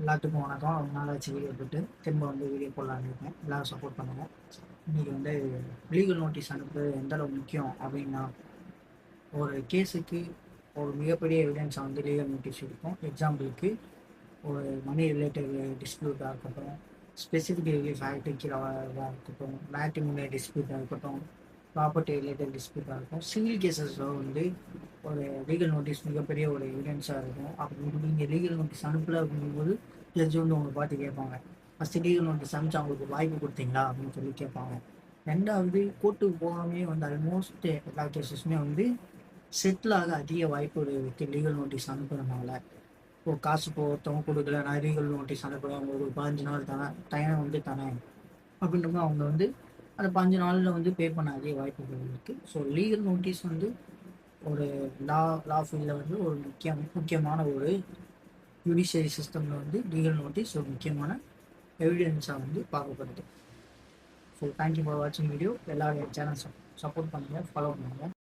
எல்லாத்துக்கும் வணக்கம். ரொம்ப நாள் ஆச்சு வீடியோ போட்டு. திரும்ப வந்து வீடியோ போடலான்னு இருக்கேன். எல்லாரும் சப்போர்ட் பண்ணுங்கள். இன்றைக்கி வந்து லீகல் நோட்டீஸ் அனுப்புறது எந்த அளவு முக்கியம் அப்படின்னா, ஒரு கேஸுக்கு ஒரு மிகப்பெரிய எவிடன்ஸை வந்து லீகல் நோட்டீஸ் இருக்கும். எக்ஸாம்பிளுக்கு ஒரு மணி ரிலேட்டட் டிஸ்பியூட்டாக இருக்கட்டும், ஸ்பெசிஃபிக் ரிலீஃப் ஆக்ட் கீழாக இருக்கட்டும், மேட்ரிமோனியல் டிஸ்பியூட்டாக இருக்கட்டும், ப்ராப்பர்ட்டி ரிலேட்டட் டிஸ்பியூட்டாக இருக்கும், சிவில் கேசஸில் வந்து ஒரு லீகல் நோட்டீஸ் மிகப்பெரிய ஒரு எவிடன்ஸாக இருக்கும். அப்படி நீங்கள் லீகல் நோட்டீஸ் அனுப்பலை அப்படிங்கும்போது ஜட்ஜ் வந்து உங்களை பார்த்து கேட்பாங்க, ஃபஸ்ட்டு லீகல் நோட்டீஸ் அனுப்பிச்சு அவங்களுக்கு வாய்ப்பு கொடுத்தீங்களா அப்படின்னு சொல்லி கேட்பாங்க. ரெண்டாவது, கோர்ட்டுக்கு போகாமே வந்து ஆல்மோஸ்ட் எல்லா கேசஸுமே வந்து செட்டில் ஆக அதிக வாய்ப்பு இருக்குது லீகல் நோட்டீஸ் அனுப்புறதுனால. இப்போ காசு ஒருத்தவங்க கொடுக்கல, நான் லீகல் நோட்டீஸ் அனுப்புகிறேன், ஒரு 15 நாள் தரேன், டைம் வந்து தரேன் அப்படின்றப்ப அவங்க வந்து அந்த 15 நாளில் வந்து பே பண்ண அதிக வாய்ப்புகள் இருக்குது. ஸோ லீகல் நோட்டீஸ் வந்து ஒரு லா ஃபீல்டில் வந்து ஒரு முக்கியமான ஒரு ஜுடிஷியரி சிஸ்டமில் வந்து லீகல் நோட்டீஸ் ஒரு முக்கியமான எவிடன்ஸாக வந்து பார்க்கப்படுது. ஸோ தேங்க்யூ ஃபார் வாட்சிங் வீடியோ. எல்லாரும் என் சேனல் சப்போர்ட் பண்ணுங்கள், ஃபாலோ பண்ணுங்கள்.